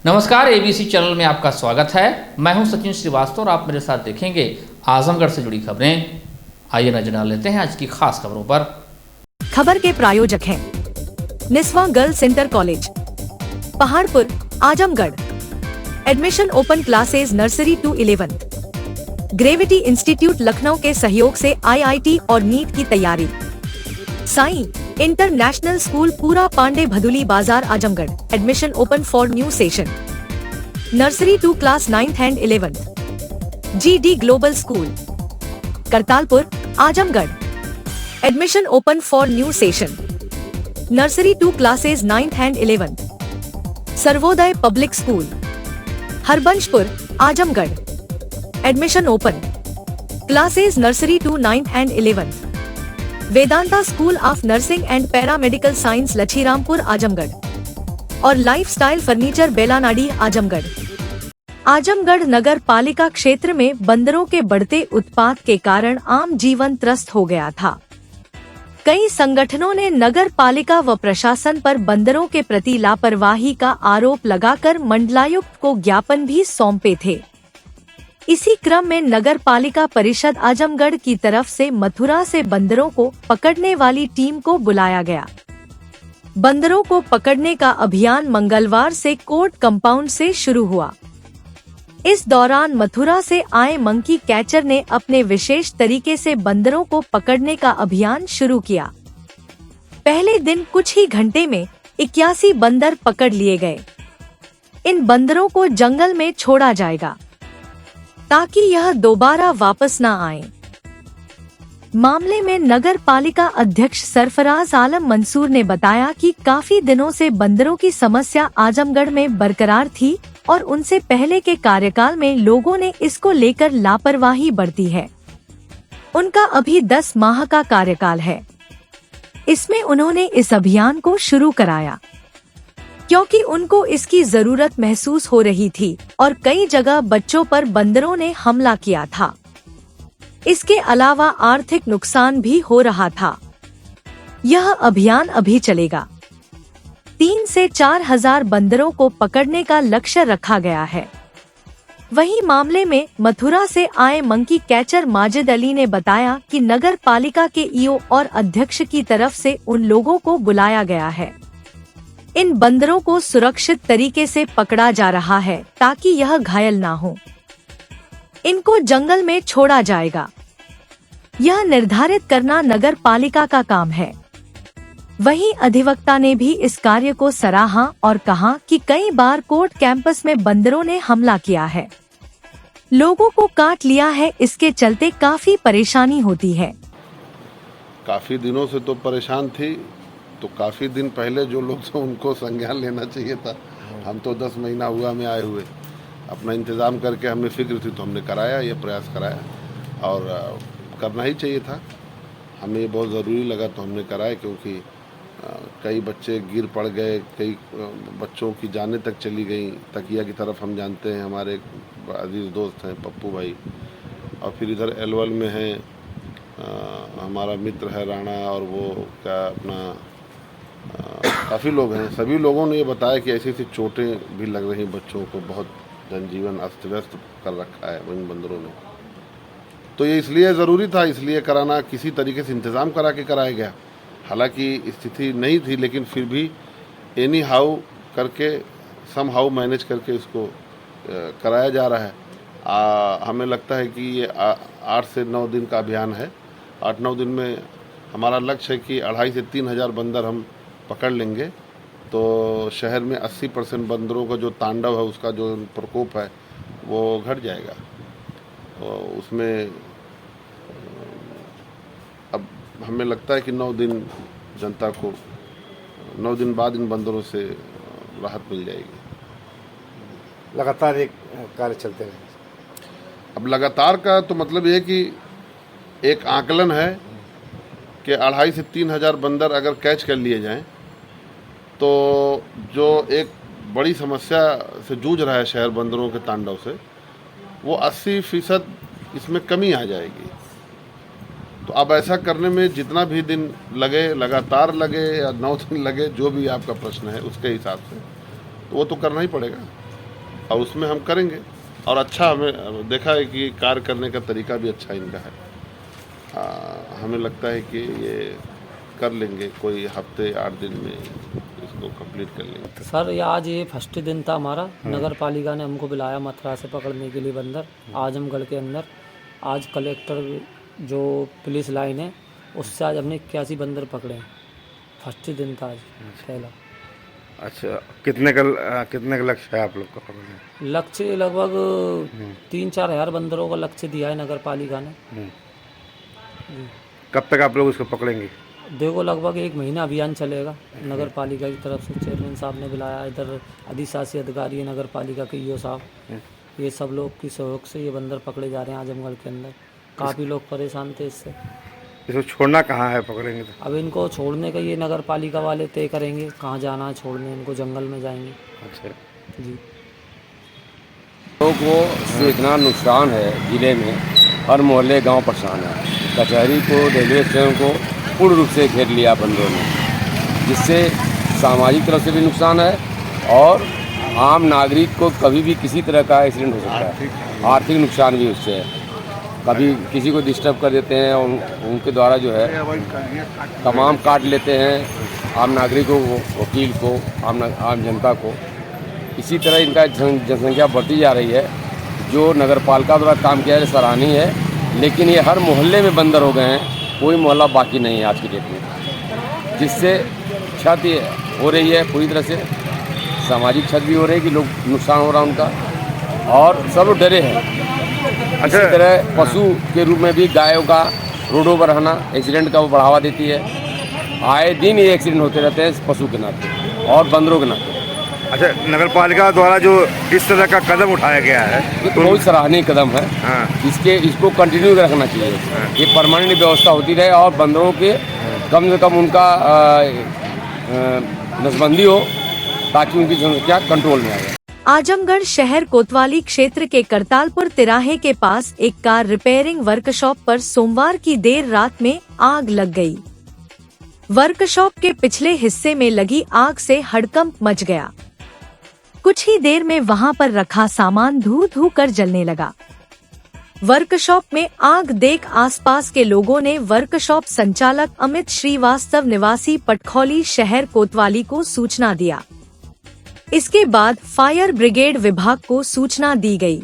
नमस्कार, ABC channel में आपका स्वागत है। मैं हूं सचिन श्रीवास्तव और आप मेरे साथ देखेंगे आजमगढ़ से जुड़ी खबरें। आइए नजर डाल लेते हैं आज की खास खबरों पर। खबर के प्रायोजक हैं Niswa girls inter college, Paharpur, Azamgarh. Admission open classes nursery to 11th। Gravity institute Lucknow के सहयोग से आईआईटी और नीट की तैयारी। Sai international school Pura Pande Bhaduli Bazar Azamgarh. Admission open for new session. Nursery to class 9th and 11th। GD global school, Kartalpur, Azamgarh. Admission open for new session. Nursery to classes 9th and 11th। Sarvodaya public school, Harbanshpur, Azamgarh. Admission open classes nursery to 9th and 11th। Vedanta school of nursing and paramedical science Lachhirampur, Azamgarh. और lifestyle furniture Belanadi, Azamgarh. Azamgarh नगर पालिका क्षेत्र में बंदरों के बढ़ते उत्पात के कारण आम जीवन त्रस्त हो गया था। कई संगठनों ने नगर पालिका व प्रशासन पर बंदरों के प्रति लापरवाही का आरोप लगाकर मंडलायुक्त को ज्ञापन भी सौंपे थे। इसी क्रम में नगर पालिका परिषद आजमगढ़ की तरफ से मथुरा से बंदरों को पकड़ने वाली टीम को बुलाया गया। बंदरों को पकड़ने का अभियान मंगलवार से कोर्ट कंपाउंड से शुरू हुआ। इस दौरान मथुरा से आए मंकी कैचर ने अपने विशेष तरीके से बंदरों को पकड़ने का अभियान शुरू किया। पहले दिन कुछ ही घंटे में 81 बंदर पकड़ लिए गए। इन बंदरों को जंगल में छोड़ा जाएगा ताकि यह दोबारा वापस न आए। मामले में नगर पालिका अध्यक्ष सरफराज आलम मंसूर ने बताया कि काफी दिनों से बंदरों की समस्या आजमगढ़ में बरकरार थी और उनसे पहले के कार्यकाल में लोगों ने इसको लेकर लापरवाही बरती है। उनका अभी 10 माह का कार्यकाल है। इसमें उन्होंने इस अभियान को शुरू कराया क्योंकि उनको इसकी जरूरत महसूस हो रही थी और कई जगह बच्चों पर बंदरों ने हमला किया था। इसके अलावा आर्थिक नुकसान भी हो रहा था। यह अभियान अभी चलेगा। 3 से 4 हजार बंदरों को पकड़ने का लक्ष्य रखा गया है। वहीं मामले में मथुरा से आए मंकी कैचर माजिद अली ने बताया कि नगर पालिका के ईओ और अध्यक्ष की तरफ से उन लोगों को बुलाया गया है। इन बंदरों को सुरक्षित तरीके से पकड़ा जा रहा है ताकि यह घायल ना हो। इनको जंगल में छोड़ा जाएगा। यह निर्धारित करना नगर पालिका का काम है। वहीं अधिवक्ता ने भी इस कार्य को सराहा और कहा कि कई बार कोर्ट कैंपस में बंदरों ने हमला किया है, लोगों को काट लिया है। इसके चलते काफी परेशानी होती है। काफी दिनों से तो परेशान थी, तो काफ़ी दिन पहले जो लोग थे उनको संज्ञान लेना चाहिए था। हम तो 10 महीना हुआ हमें आए हुए, अपना इंतज़ाम करके हमने फिक्र थी तो हमने कराया, ये प्रयास कराया और करना ही चाहिए था। हमें ये बहुत ज़रूरी लगा तो हमने कराया, क्योंकि कई बच्चे गिर पड़ गए, कई बच्चों की जानें तक चली गई। तकिया की तरफ हम जानते हैं, हमारे अजीज़ दोस्त हैं पप्पू भाई, और फिर इधर एलवल में है हमारा मित्र है राणा, और वो क्या अपना काफ़ी लोग हैं। सभी लोगों ने ये बताया कि ऐसी ऐसी चोटें भी लग रही बच्चों को, बहुत जनजीवन अस्त व्यस्त कर रखा है इन बंदरों ने। तो ये इसलिए ज़रूरी था, इसलिए कराना, किसी तरीके से इंतज़ाम करा के कराया गया। हालांकि स्थिति नहीं थी, लेकिन फिर भी एनी हाउ करके, सम हाउ मैनेज करके इसको कराया जा रहा है। हमें लगता है कि ये 8 से 9 दिन का अभियान है। 8-9 दिन में हमारा लक्ष्य है कि 2.5 से 3 हज़ार बंदर हम पकड़ लेंगे, तो शहर में 80% बंदरों का जो तांडव है, उसका जो प्रकोप है वो घट जाएगा। तो उसमें अब हमें लगता है कि 9 दिन जनता को, 9 दिन बाद इन बंदरों से राहत मिल जाएगी। लगातार एक कार्य चलते रहे। अब लगातार का तो मतलब ये है कि एक आकलन है कि 2.5 से 3 हज़ार बंदर अगर कैच कर लिए जाएं, तो जो एक बड़ी समस्या से जूझ रहा है शहर बंदरों के तांडव से, वो 80% इसमें कमी आ जाएगी। तो अब ऐसा करने में जितना भी दिन लगे, लगातार लगे या 9 दिन लगे, जो भी आपका प्रश्न है उसके हिसाब से, तो वो तो करना ही पड़ेगा। और उसमें हम करेंगे। और अच्छा हमें देखा है कि कार्य करने का तरीका भी अच्छा इनका है। हमें लगता है कि ये कर लेंगे, कोई हफ्ते 8 दिन में इसको कंप्लीट कर लेंगे। सर ये आज ये फर्स्ट दिन था हमारा। नगर पालिका ने हमको बुलाया मथुरा से पकड़ने के लिए बंदर आजमगढ़ के अंदर। आज कलेक्टर जो पुलिस लाइन है उससे आज हमने 81 बंदर पकड़े हैं। फर्स्ट दिन था आज पहला। अच्छा, कितने का लक्ष्य है आप लोग का पकड़ने? लक्ष्य लगभग 3-4 हज़ार बंदरों का लक्ष्य दिया है नगर पालिका ने। कब तक आप लोग उसको पकड़ेंगे? देखो लगभग 1 महीना अभियान चलेगा। नगर पालिका की तरफ से चेयरमैन साहब ने बुलाया, इधर अधिशासी अधिकारी नगर पालिका के ईओ साहब, ये सब लोग की सहयोग से ये बंदर पकड़े जा रहे हैं आजमगढ़ के अंदर। काफ़ी लोग परेशान थे इससे। इसको छोड़ना कहाँ है पकड़ेंगे तो? अब इनको छोड़ने का ये नगर पालिका वाले तय करेंगे कहाँ जाना है छोड़ने। इनको जंगल में जाएंगे। अच्छा जी। लोगों को से इतना नुकसान है, जिले में हर मोहल्ले गांव परेशान है। कचहरी को, रेलवे स्टेशन को पूर्ण रूप से घेर लिया बंदरों ने, जिससे सामाजिक तरफ से भी नुकसान है और आम नागरिक को कभी भी किसी तरह का एक्सीडेंट हो सकता है। आर्थिक नुकसान भी उससे है। कभी किसी को डिस्टर्ब कर देते हैं और उनके द्वारा जो है तमाम काट लेते हैं आम नागरिकों को, वकील को, आम जनता को। इसी तरह इनका जनसंख्या बढ़ती जा रही है। जो नगर पालिका द्वारा काम किया है सराहनीय है, लेकिन ये हर मोहल्ले में बंदर हो गए हैं। कोई मोहल्ला बाकी नहीं है आज की डेट में, जिससे क्षति हो रही है पूरी तरह से। सामाजिक क्षति भी हो रही है कि लोग नुकसान हो रहा है उनका, और सब लोग डरे हैं। अच्छा, इसी तरह पशु के रूप में भी गायों का रोडों पर रहना एक्सीडेंट का वो बढ़ावा देती है। आए दिन ये एक्सीडेंट होते रहते हैं पशु के नाते और बंदरों के नाते। अच्छा, नगर पालिका द्वारा जो इस तरह का कदम उठाया गया है ये तो बहुत सराहनीय कदम है। हाँ। इसको कंटिन्यू रखना चाहिए। ये परमानेंट व्यवस्था होती रहे और बंदरों के कम से कम उनका नसबंदी हो, ताकि उनकी जनसंख्या कंट्रोल में आए। आजमगढ़ शहर कोतवाली क्षेत्र के करतालपुर तिराहे के पास एक कार रिपेयरिंग वर्कशॉप पर सोमवार की देर रात में आग लग गई। वर्कशॉप के पिछले हिस्से में लगी आग से हड़कंप मच गया। कुछ ही देर में वहां पर रखा सामान धू धू कर जलने लगा। वर्कशॉप में आग देख आसपास के लोगों ने वर्कशॉप संचालक अमित श्रीवास्तव निवासी पटखौली शहर कोतवाली को सूचना दिया। इसके बाद फायर ब्रिगेड विभाग को सूचना दी गई।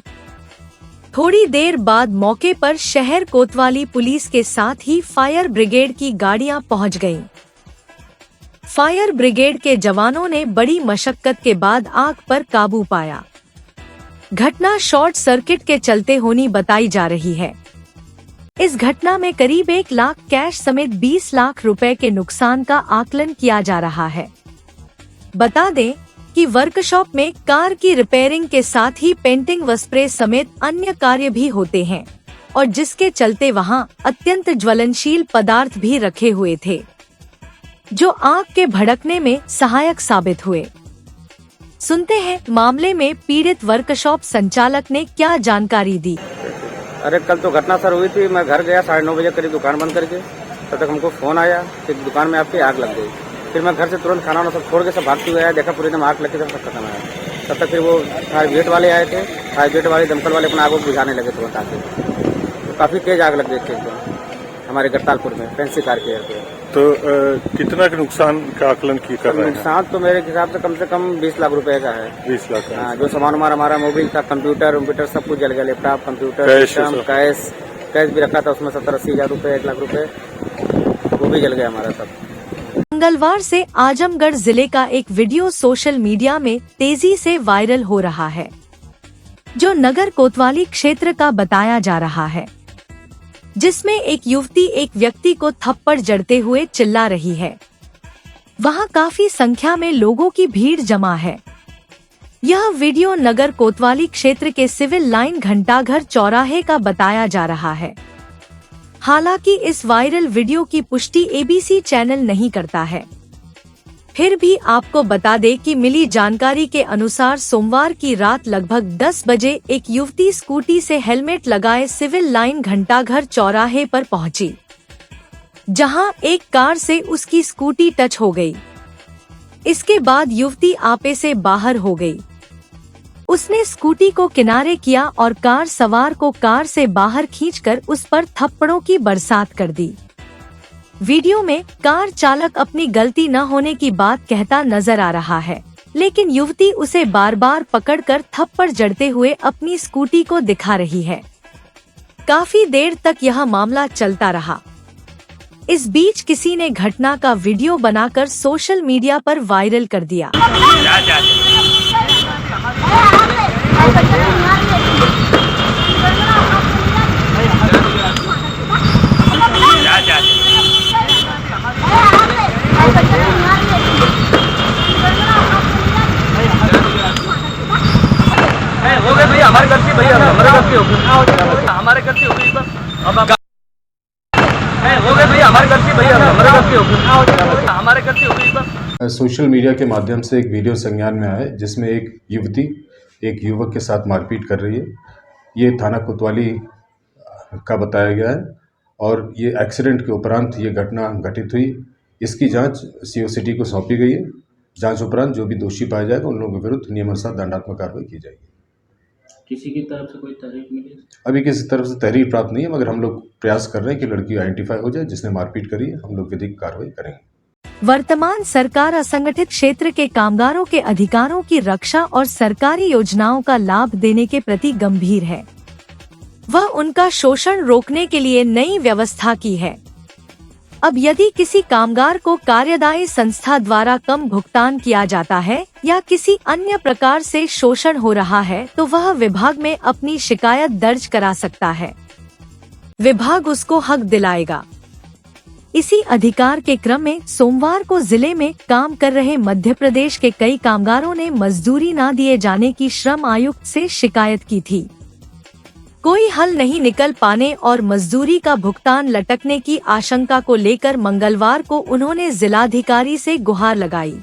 थोड़ी देर बाद मौके पर शहर कोतवाली पुलिस के साथ ही फायर ब्रिगेड की गाड़ियां पहुंच गईं। फायर ब्रिगेड के जवानों ने बड़ी मशक्कत के बाद आग पर काबू पाया। घटना शॉर्ट सर्किट के चलते होनी बताई जा रही है। इस घटना में करीब 1 लाख कैश समेत 20 लाख रुपए के नुकसान का आकलन किया जा रहा है। बता दें कि वर्कशॉप में कार की रिपेयरिंग के साथ ही पेंटिंग व स्प्रे समेत अन्य कार्य भी होते हैं, और जिसके चलते वहां अत्यंत ज्वलनशील पदार्थ भी रखे हुए थे, जो आग के भड़कने में सहायक साबित हुए। सुनते हैं मामले में पीड़ित वर्कशॉप संचालक ने क्या जानकारी दी। अरे कल तो घटना सर हुई थी। मैं घर गया 9:30 बजे करीब दुकान बंद करके, तब तक हमको फोन आया कि दुकान में आपकी आग लग गई। फिर मैं घर से तुरंत खाना वाना सब छोड़ के सब भागते हुए आया, देखा पूरे एकदम आग लग के सब खत्म आया। तब तक फिर वो फायर ब्रिगेड वाले आए थे, फायर ब्रिगेड वाले दमकल वाले अपना आग को बुझाने लगे तुरंत आके। तो काफ़ी तेज आग लग गई थी हमारे करतालपुर में फैंसी कार के एयर पे। तो कितना के नुकसान का आकलन की कर रहे हैं? नुकसान तो मेरे हिसाब से कम 20 लाख रुपए का है। 20 लाख का। हाँ, जो सामान हमारा मोबाइल था, कंप्यूटर सब कुछ जल गया। लैपटॉप, कंप्यूटर, सिस्टम, कैश भी रखा था उसमें 70-80 हजार रुपए, 1 लाख रुपए, वो भी जल गया हमारा सब। मंगलवार से आजमगढ़ जिले का एक वीडियो सोशल मीडिया में तेजी से वायरल हो रहा है, जो नगर कोतवाली क्षेत्र का बताया जा रहा है, जिसमें एक युवती एक व्यक्ति को थप्पड़ जड़ते हुए चिल्ला रही है। वहां काफी संख्या में लोगों की भीड़ जमा है। यह वीडियो नगर कोतवाली क्षेत्र के सिविल लाइन घंटाघर चौराहे का बताया जा रहा है। हालांकि इस वायरल वीडियो की पुष्टि एबीसी चैनल नहीं करता है। फिर भी आपको बता दें कि मिली जानकारी के अनुसार सोमवार की रात लगभग 10 बजे एक युवती स्कूटी से हेलमेट लगाए सिविल लाइन घंटाघर चौराहे पर पहुंची, जहां एक कार से उसकी स्कूटी टच हो गई। इसके बाद युवती आपे से बाहर हो गई। उसने स्कूटी को किनारे किया और कार सवार को कार से बाहर खींचकर उस पर थप्पड़ों की बरसात कर दी। वीडियो में कार चालक अपनी गलती न होने की बात कहता नजर आ रहा है, लेकिन युवती उसे बार बार पकड़कर थप्पड़ जड़ते हुए अपनी स्कूटी को दिखा रही है। काफी देर तक यह मामला चलता रहा। इस बीच किसी ने घटना का वीडियो बनाकर सोशल मीडिया पर वायरल कर दिया। हो गए भैया, हमारी गलती भैया, हमारी गलती हो गई, हमारी गलती हो गई, हो गए भैया, हमारी गलती भैया, हमारी गलती हो गई, हमारी गलती हो गई। सोशल मीडिया के माध्यम से एक वीडियो संज्ञान में आया है जिसमें एक युवती एक युवक के साथ मारपीट कर रही है। ये थाना कोतवाली का बताया गया है और ये एक्सीडेंट के उपरांत ये घटना घटित हुई। इसकी जांच सीओसीटी को सौंपी गई है। जांच उपरांत जो भी दोषी पाया जाएगा उन लोगों के विरुद्ध नियमानुसार दंडात्मक कार्रवाई की जाएगी। किसी की तरफ से कोई तहरीर मिली? अभी किसी तरफ से तहरीर प्राप्त नहीं है, मगर हम लोग प्रयास कर रहे हैं कि लड़की आइडेंटिफाई हो जाए जिसने मारपीट करी है। हम लोग विधिक कार्रवाई करेंगे। वर्तमान सरकार असंगठित क्षेत्र के कामगारों के अधिकारों की रक्षा और सरकारी योजनाओं का लाभ देने के प्रति गंभीर है। वह उनका शोषण रोकने के लिए नई व्यवस्था की है। अब यदि किसी कामगार को कार्यदायी संस्था द्वारा कम भुगतान किया जाता है या किसी अन्य प्रकार से शोषण हो रहा है तो वह विभाग में अपनी शिकायत दर्ज करा सकता है। विभाग उसको हक दिलाएगा। इसी अधिकार के क्रम में सोमवार को जिले में काम कर रहे मध्य प्रदेश के कई कामगारों ने मजदूरी न दिए जाने की श्रम आयुक्त से शिकायत की थी। कोई हल नहीं निकल पाने और मजदूरी का भुगतान लटकने की आशंका को लेकर मंगलवार को उन्होंने जिलाधिकारी से गुहार लगाई।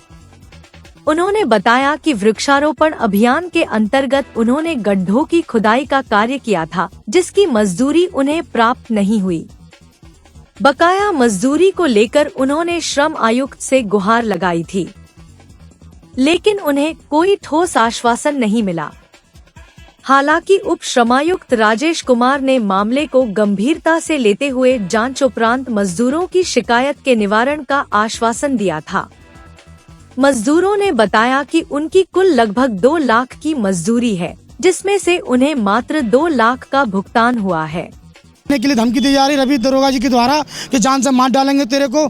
उन्होंने बताया कि वृक्षारोपण अभियान के अंतर्गत उन्होंने गड्ढों की खुदाई का कार्य किया था, जिसकी मजदूरी उन्हें प्राप्त नहीं हुई। बकाया मजदूरी को लेकर उन्होंने श्रम आयुक्त से गुहार लगाई थी, लेकिन उन्हें कोई ठोस आश्वासन नहीं मिला। हालांकि उप श्रमायुक्त राजेश कुमार ने मामले को गंभीरता से लेते हुए जांच उपरांत मजदूरों की शिकायत के निवारण का आश्वासन दिया था। मजदूरों ने बताया कि उनकी कुल लगभग 2 लाख की मजदूरी है, जिसमें से उन्हें मात्र 2 लाख का भुगतान हुआ है। के लिए धमकी दी जा रही रवि दरोगा जी के द्वारा कि जान से मार डालेंगे तेरे को।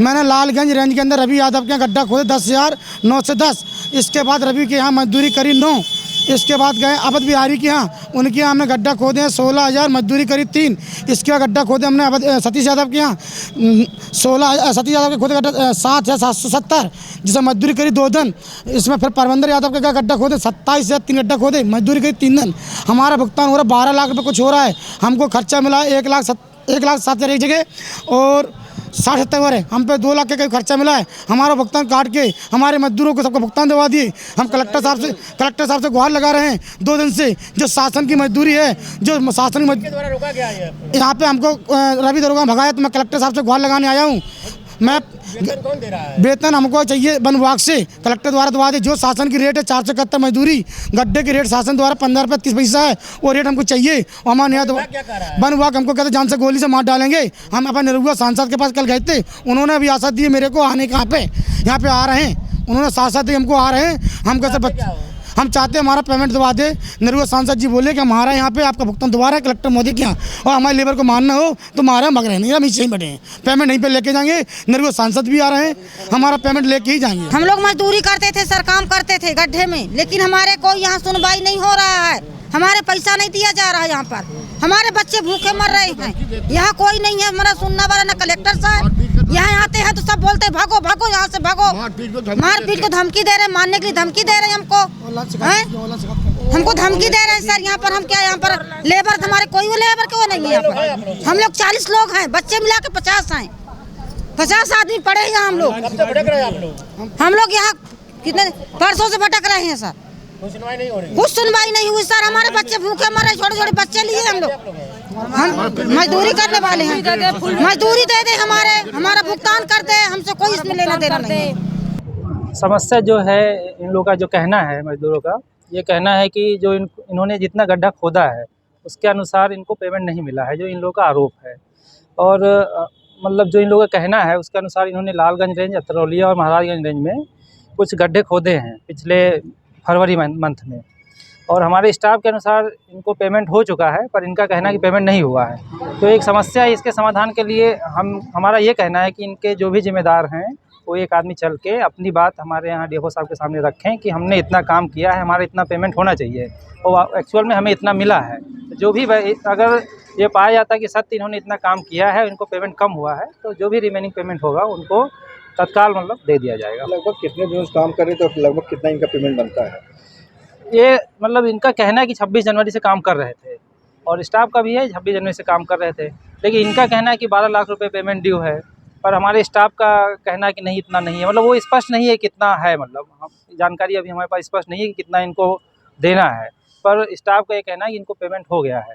मैंने लालगंज रेंज के अंदर रवि यादव के यहाँ गड्ढा खोदे 10,900 से 10। इसके बाद रवि के यहाँ मजदूरी करी 9। इसके बाद गए अवध बिहारी के यहाँ, उनके यहाँ हमने गड्ढा खोदे 16,000, मजदूरी करी 3। इसके बाद गड्ढा खोदे हमने सतीश यादव के यहाँ 16, सतीश यादव के खोदे गड्ढा 7,770, जिसे मजदूरी करी 2 दिन। इसमें फिर परमंदर यादव के गड्ढा खोदे 27 या 3 गड्ढा खोदे, मजदूरी करी 3 दिन। हमारा भुगतान हो रहा 12 लाख रुपये कुछ हो रहा है। हमको खर्चा मिला 1,07,000 एक जगह और 60-70 है। हम पे 2 लाख का खर्चा मिला है। हमारा भुगतान काट के हमारे मजदूरों को सबको भुगतान दिलवा दिए। हम कलेक्टर साहब से गुहार लगा रहे हैं 2 दिन से। जो शासन की मजदूरी है, जो शासन की द्वारा रोका गया है, यहाँ पे हमको रवि दरोगा भगाया, तो मैं कलेक्टर साहब से गुहार लगाने आया हूँ। मैं कौन दे रहा है? वेतन हमको चाहिए वन विभाग से, कलेक्टर द्वारा दवा दे। जो शासन की रेट है 471 मजदूरी, गड्ढे की रेट शासन द्वारा 15 रुपये 30 पैसा है, वो रेट हमको चाहिए। और हमारे यहाँ वन विभाग हमको कहते जान से गोली से मार डालेंगे। हम अपने निरुआ सांसद के पास कल गए थे, उन्होंने भी आशा दी मेरे को आने के यहाँ पे आ रहे हैं। उन्होंने साथ दी हमको आ रहे हैं। हम कैसे हम चाहते हैं हमारा पेमेंट दबा दे। निरुआ सांसद जी बोले कि हमारा यहाँ पे आपका भुगतान दोबारा है कलेक्टर मोदी के यहाँ, और हमारे लेबर को मानना हो तो हमारे मग रहे नहीं, हम इसे ही बैठे हैं। पेमेंट नहीं पे लेके जाएंगे। निरुआ सांसद भी आ रहे हैं, हमारा पेमेंट लेके ही जाएंगे। हम लोग मजदूरी करते थे सर, काम करते थे गड्ढे में, लेकिन हमारे कोई यहाँ सुनवाई नहीं हो रहा है। हमारे पैसा नहीं दिया जा रहा है। यहाँ पर हमारे बच्चे भूखे मर रहे हैं। यहाँ कोई नहीं है हमारा सुनने वाला, न कलेक्टर साहब। यहाँ आते हैं तो सब बोलते हैं भागो भागो यहाँ से भागो। मारपीट को धमकी दे रहे हैं, मारने के लिए धमकी दे रहे हैं हमको धमकी दे रहे हैं सर। यहाँ पर हम क्या, यहाँ पर लेबर हमारे कोई लेबर क्यों नहीं है यहाँ पर? हम लोग 40 लोग हैं, बच्चे मिला के 50 हैं। 50 आदमी पड़े हैं हम लोग। हम लोग यहाँ कितने परसों से भटक रहे हैं सर। कुछ सुनवाई नहीं हुई सर। हमारे बच्चे भूखे मर रहे, छोटे छोटे बच्चे लिए हम लोग। हम मजदूरी करने वाले हैं, मजदूरी दे दे, हमारा भुगतान कर दे, हमसे कोई इसमें लेना देना नहीं। समस्या जो है इन लोगों का जो कहना है मजदूरों का ये कहना है कि जो इन्होंने जितना गड्ढा खोदा है उसके अनुसार इनको पेमेंट नहीं मिला है, जो इन लोगों का आरोप है। और मतलब जो इन लोगों का कहना है उसके अनुसार इन्होंने लालगंज रेंज, अतरौलिया और महाराजगंज रेंज में कुछ गड्ढे खोदे हैं पिछले फरवरी मंथ में, और हमारे स्टाफ के अनुसार इनको पेमेंट हो चुका है, पर इनका कहना है कि पेमेंट नहीं हुआ है। तो एक समस्या है, इसके समाधान के लिए हमारा ये कहना है कि इनके जो भी जिम्मेदार हैं वो एक आदमी चल के अपनी बात हमारे यहाँ डीएफओ साहब के सामने रखें कि हमने इतना काम किया है, हमारा इतना पेमेंट होना चाहिए और एक्चुअल में हमें इतना मिला है। जो भी अगर ये पाया जाता है कि सत्य इन्होंने इतना काम किया है, इनको पेमेंट कम हुआ है, तो जो भी रिमेनिंग पेमेंट होगा उनको तत्काल मतलब दे दिया जाएगा। लगभग कितने दिनों से काम कर रहे थे, तो लगभग कितना इनका पेमेंट बनता है? ये मतलब इनका कहना है कि 26 जनवरी से काम कर रहे थे, और स्टाफ का भी है 26 जनवरी से काम कर रहे थे, लेकिन इनका कहना है कि 12 लाख रुपए पेमेंट ड्यू है, पर हमारे स्टाफ का कहना है कि नहीं इतना नहीं है। मतलब वो स्पष्ट नहीं है कितना है, मतलब जानकारी अभी हमारे पास स्पष्ट नहीं है कि कितना इनको देना है, पर स्टाफ का ये कहना है कि इनको पेमेंट हो गया है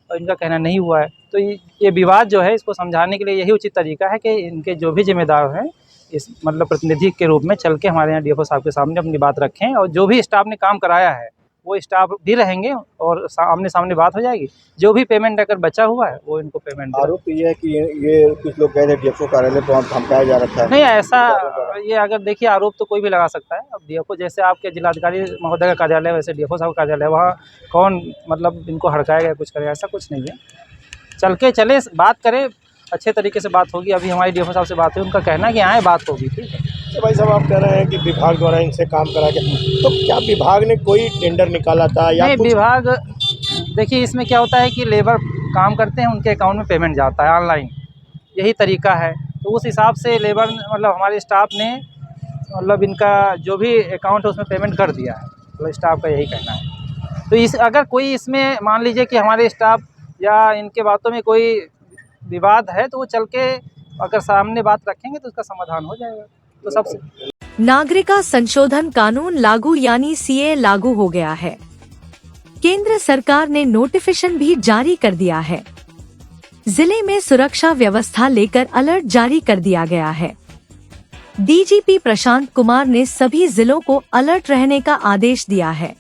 और इनका कहना नहीं हुआ है। तो ये विवाद जो है इसको समझाने के लिए यही उचित तरीका है कि इनके जो भी जिम्मेदार हैं इस मतलब प्रतिनिधि के रूप में चल के हमारे यहाँ डीएफओ साहब के सामने अपनी बात रखें, और जो भी स्टाफ ने काम कराया है वो स्टाफ भी रहेंगे और आमने सामने बात हो जाएगी। जो भी पेमेंट अगर बचा हुआ है वो इनको पेमेंट। आरोप तो ये है कि ये कुछ लोग कह रहे हैं डीएफओ कार्यालय को धमकाया जा रखा है। नहीं, ऐसा ये अगर देखिए आरोप तो कोई भी लगा सकता है। अब डीएफओ जैसे आपके जिलाधिकारी महोदय का कार्यालय वैसे डीएफओ साहब का कार्यालय, वहाँ कौन मतलब इनको हड़काया गया कुछ करे, ऐसा कुछ नहीं है। चल के चले बात करें, अच्छे तरीके से बात होगी। अभी हमारी डीएफओ साहब से बात हुई, उनका कहना है कि यहाँ बात होगी, ठीक है। तो भाई साहब आप कह रहे हैं कि विभाग द्वारा इनसे काम करा के, तो क्या विभाग ने कोई टेंडर निकाला था या नहीं? विभाग देखिए इसमें क्या होता है कि लेबर काम करते हैं, उनके अकाउंट में पेमेंट जाता है ऑनलाइन, यही तरीका है। तो उस हिसाब से लेबर मतलब हमारे स्टाफ ने मतलब इनका जो भी अकाउंट है उसमें पेमेंट कर दिया है, मतलब स्टाफ का यही कहना है। तो अगर कोई इसमें मान लीजिए कि हमारे स्टाफ या इनके बातों में कोई विवाद है तो वो चल के अगर सामने बात रखेंगे तो उसका समाधान हो जाएगा। तो सबसे नागरिकता संशोधन कानून लागू यानी सीए लागू हो गया है। केंद्र सरकार ने नोटिफिकेशन भी जारी कर दिया है। जिले में सुरक्षा व्यवस्था लेकर अलर्ट जारी कर दिया गया है। डीजीपी प्रशांत कुमार ने सभी जिलों को अलर्ट रहने का आदेश दिया है।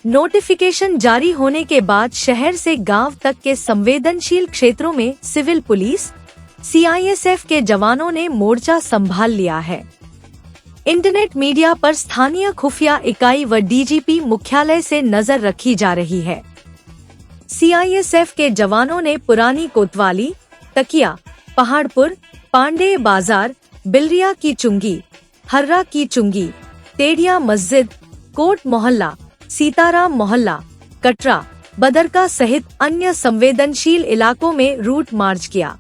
नोटिफिकेशन जारी होने के बाद शहर से गांव तक के संवेदनशील क्षेत्रों में सिविल पुलिस, सीआईएसएफ के जवानों ने मोर्चा संभाल लिया है। इंटरनेट मीडिया पर स्थानीय खुफिया इकाई व डीजीपी मुख्यालय से नजर रखी जा रही है। सीआईएसएफ के जवानों ने पुरानी कोतवाली, तकिया, पहाड़पुर, पांडे बाजार, बिलरिया की चुंगी, हर्रा की चुंगी, टेडिया मस्जिद, कोट मोहल्ला, सीताराम मोहल्ला, कटरा, बदरका सहित अन्य संवेदनशील इलाकों में रूट मार्च किया।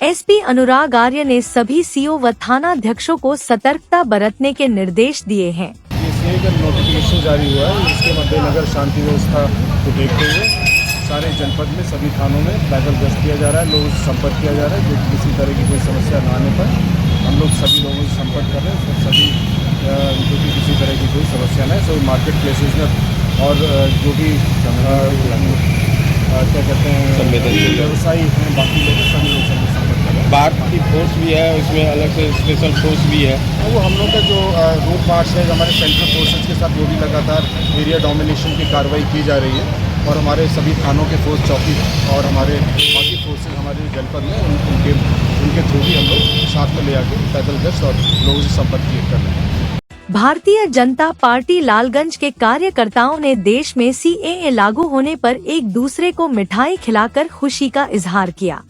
एसपी अनुराग आर्य ने सभी सीओ व थानाध्यक्षों को सतर्कता बरतने के निर्देश दिए हैं। ये नोटिफिकेशन जारी हुआ है, इसके मद्देनजर शांति व्यवस्था को देखते हुए सारे जनपद में सभी थानों में पैदल गश्त किया जा रहा है, लोगों से संपर्क किया जा रहा है। जो किसी तरह की कोई समस्या न आने पर हम लोग सभी लोगों से संपर्क कर रहे हैं, सभी जो भी किसी तरह की कोई समस्या न है, सभी मार्केट प्लेसेस में और जो भी क्या कहते हैं व्यवसायी हैं, बाकी लोग सभी लोग संपर्क कर रहे हैं। बाहर की फोर्स भी है, इसमें अलग से स्पेशल फोर्स भी है। वो हम लोग का जो रूट मार्च है हमारे सेंट्रल फोर्सेज के साथ, वो भी लगातार एरिया डोमिनेशन की कार्रवाई की जा रही है, और हमारे सभी थानों के फोर्स चौकी और हमारे बाकी फोर्सेज हमारे जनपद में उनके थ्रू भी हम लोग साथ में ले आके पैदल गश्त और लोगों से संपर्क कर रहे हैं। भारतीय जनता पार्टी लालगंज के कार्यकर्ताओं ने देश में सीएए लागू होने पर एक दूसरे को मिठाई खिलाकर खुशी का इजहार किया।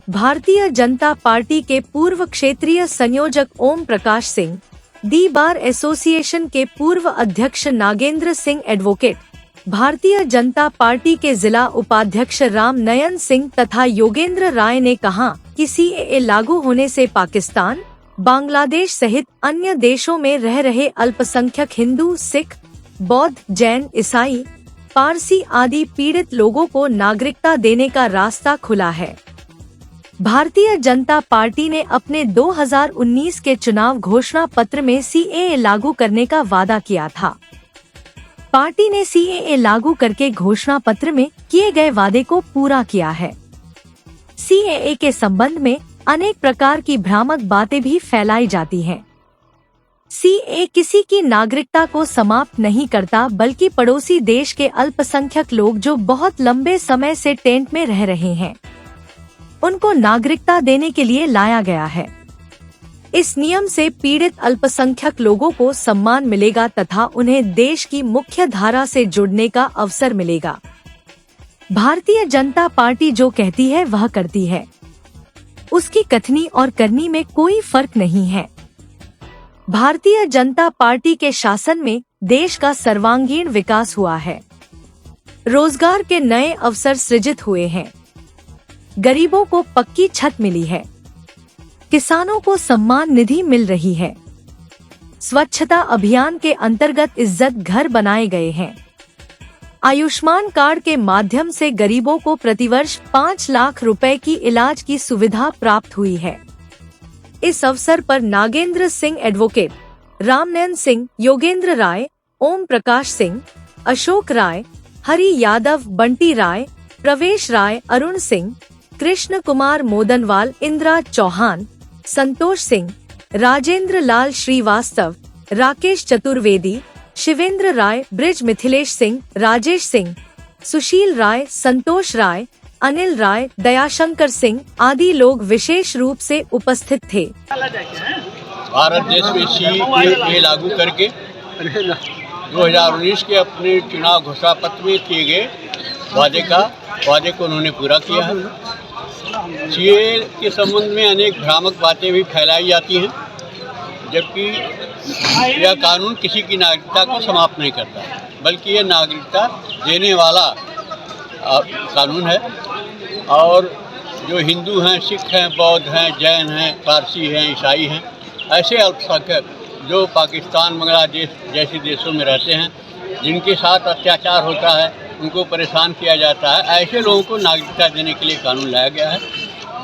भारतीय जनता पार्टी के पूर्व क्षेत्रीय संयोजक ओम प्रकाश सिंह, दी बार एसोसिएशन के पूर्व अध्यक्ष नागेंद्र सिंह एडवोकेट, भारतीय जनता पार्टी के जिला उपाध्यक्ष राम नयन सिंह तथा योगेंद्र राय ने कहा कि सीएए लागू होने से पाकिस्तान, बांग्लादेश सहित अन्य देशों में रह रहे अल्पसंख्यक हिंदू, सिख, बौद्ध, जैन, ईसाई, पारसी आदि पीड़ित लोगों को नागरिकता देने का रास्ता खुला है। भारतीय जनता पार्टी ने अपने 2019 के चुनाव घोषणा पत्र में सीएए लागू करने का वादा किया था। पार्टी ने सीएए लागू करके घोषणा पत्र में किए गए वादे को पूरा किया है। सीएए के संबंध में अनेक प्रकार की भ्रामक बातें भी फैलाई जाती हैं। सीए किसी की नागरिकता को समाप्त नहीं करता, बल्कि पड़ोसी देश के अल्पसंख्यक लोग जो बहुत लंबे समय से टेंट में रह रहे हैं, उनको नागरिकता देने के लिए लाया गया है। इस नियम से पीड़ित अल्पसंख्यक लोगों को सम्मान मिलेगा तथा उन्हें देश की मुख्य धारा से जुड़ने का अवसर मिलेगा। भारतीय जनता पार्टी जो कहती है वह करती है, उसकी कथनी और करनी में कोई फर्क नहीं है। भारतीय जनता पार्टी के शासन में देश का सर्वांगीण विकास हुआ है, रोजगार के नए अवसर सृजित हुए हैं, गरीबों को पक्की छत मिली है, किसानों को सम्मान निधि मिल रही है, स्वच्छता अभियान के अंतर्गत इज्जत घर बनाए गए हैं, आयुष्मान कार्ड के माध्यम से गरीबों को प्रतिवर्ष 5 लाख रुपए की इलाज की सुविधा प्राप्त हुई है। इस अवसर पर नागेंद्र सिंह एडवोकेट, रामनयन सिंह, योगेंद्र राय, ओम प्रकाश सिंह, अशोक राय, हरि यादव, बंटी राय, प्रवेश राय, अरुण सिंह, कृष्ण कुमार मोदनवाल, इंदिरा चौहान, संतोष सिंह, राजेंद्र लाल श्रीवास्तव, राकेश चतुर्वेदी, शिवेंद्र राय, ब्रिज मिथिलेश सिंह, राजेश सिंह, सुशील राय, संतोष राय, अनिल राय, दयाशंकर सिंह आदि लोग विशेष रूप से उपस्थित थे। भारत देश में सीएए लागू करके 2019 के अपने चुनाव घोषणा पत्र में किए गए वादे को उन्होंने पूरा किया है। सीएए के संबंध में अनेक भ्रामक बातें भी फैलाई जाती हैं, जबकि यह कानून किसी की नागरिकता को समाप्त नहीं करता, बल्कि यह नागरिकता देने वाला कानून है। और जो हिंदू हैं, सिख हैं, बौद्ध हैं, जैन हैं, पारसी हैं, ईसाई हैं, ऐसे अल्पसंख्यक जो पाकिस्तान, बांग्लादेश जैसे देशों में रहते हैं, जिनके साथ अत्याचार होता है, उनको परेशान किया जाता है, ऐसे लोगों को नागरिकता देने के लिए कानून लाया गया है।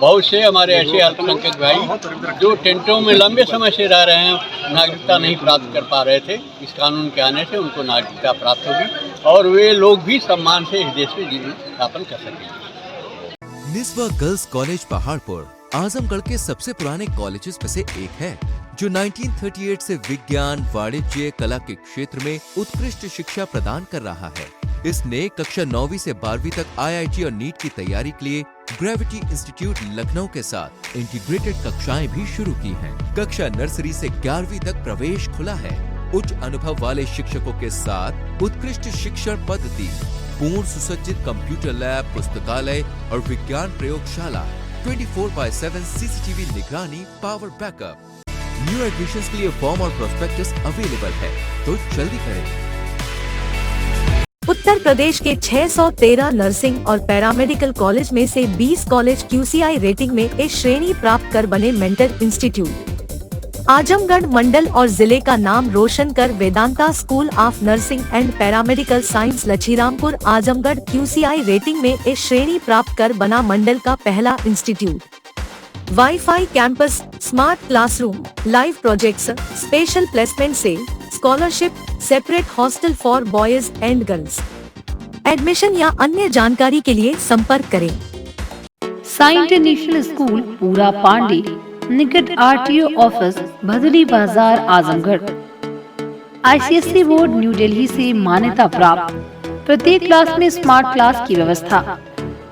बहुत से हमारे ऐसे अल्पसंख्यक भाई जो टेंटों में लंबे समय से रह रहे हैं, नागरिकता नहीं प्राप्त कर पा रहे थे, इस कानून के आने से उनको नागरिकता प्राप्त होगी और वे लोग भी सम्मान से इस देश में जीवन यापन कर सकेंगे। निस्वा गर्ल्स कॉलेज पहाड़पुर आजमगढ़ के सबसे पुराने कॉलेजेस में से एक है, जो 1938 से विज्ञान, वाणिज्य, कला के क्षेत्र में उत्कृष्ट शिक्षा प्रदान कर रहा है। इसने कक्षा 9वीं से 12वीं तक IIT और नीट की तैयारी के लिए ग्रेविटी इंस्टीट्यूट लखनऊ के साथ इंटीग्रेटेड कक्षाएं भी शुरू की हैं। कक्षा नर्सरी से 11वीं तक प्रवेश खुला है। उच्च अनुभव वाले शिक्षकों के साथ उत्कृष्ट शिक्षण पद्धति, पूर्ण सुसज्जित कंप्यूटर लैब, पुस्तकालय और विज्ञान प्रयोगशाला, 24/7 CCTV निगरानी, पावर बैकअप। न्यू एडमिशंस के लिए फॉर्म और प्रोस्पेक्टस अवेलेबल है, तो जल्दी करें। उत्तर प्रदेश के 613 नर्सिंग और पैरामेडिकल कॉलेज में से 20 कॉलेज QCI रेटिंग में ए श्रेणी प्राप्त कर बने मेंटर इंस्टीट्यूट। आजमगढ़ मंडल और जिले का नाम रोशन कर Vedanta school of nursing and paramedical science Lachhirampur Azamgarh QCI rating में ए श्रेणी प्राप्त कर बना मंडल का पहला institute. Wifi campus, smart classroom, live projects, special placement cell, scholarship, separate hostel for boys and girls. Admission या अन्य जानकारी के लिए संपर्क करें। साई इंटरनेशनल स्कूल पूरा पांडे, निकट RTO office, Bhadli Bazar, Azamgarh. ICSE board new Delhi से मान्यता प्राप्त। प्रत्येक क्लास में स्मार्ट क्लास की व्यवस्था,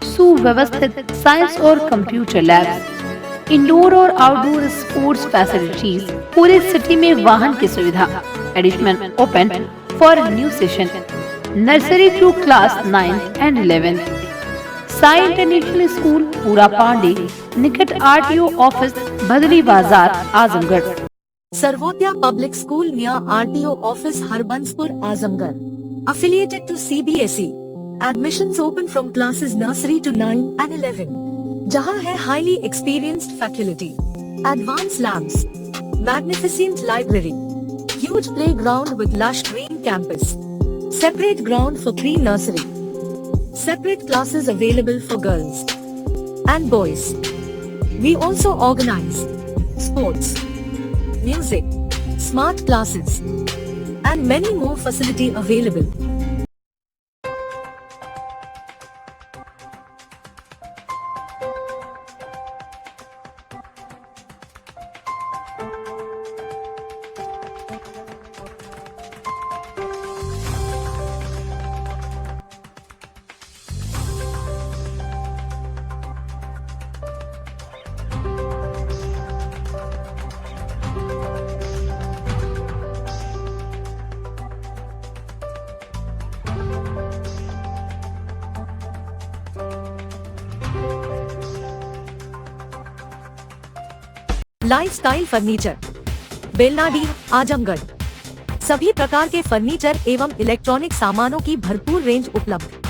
सुव्यवस्थित साइंस और कंप्यूटर लैब, इंडोर और आउटडोर स्पोर्ट्स फैसिलिटीज, पूरे सिटी में वाहन की सुविधा। Admission open for new session, nursery to class 9 and 11। Sai international school Pura Pande, निकट RTO office, Bhadli Bazar, Azamgarh. Sarvodaya public school near RTO office, Harbanspur, Azamgarh. Affiliated to CBSE. Admissions open from classes nursery to 9 and 11. जहाँ है highly experienced faculty, advanced labs, magnificent library, huge playground with lush green campus, separate ground for pre-nursery, separate classes available for girls and boys. We also organize sports, music, smart classes, and many more facility available. Lifestyle furniture, Belnadi, Azamgarh. सभी प्रकार के furniture एवं electronic सामानों की भरपूर range उपलब्ध।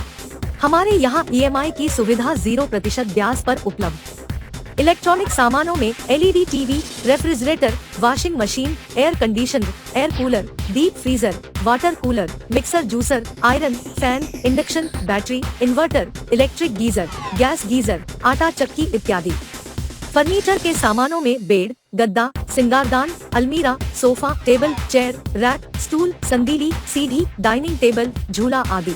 हमारे यहाँ EMI की सुविधा 0% ब्याज पर उपलब्ध। इलेक्ट्रॉनिक सामानों में LED TV, refrigerator, washing machine, air conditioner, air cooler, deep freezer, water cooler, mixer juicer, iron, fan, induction, battery, inverter, electric geyser, gas geyser, आटा चक्की इत्यादि। फर्नीचर के सामानों में बेड, गद्दा, सिंगारदान, अलमीरा, sofa, table, chair, rack, stool, संदीली, सीढ़ी, डाइनिंग टेबल, झूला आदि।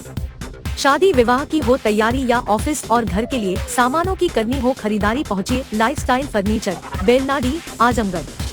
शादी विवाह की हो तैयारी या ऑफिस और घर के लिए सामानों की करनी हो खरीदारी, पहुंचिए लाइफस्टाइल फर्नीचर, बेलनाडी, आजमगढ़।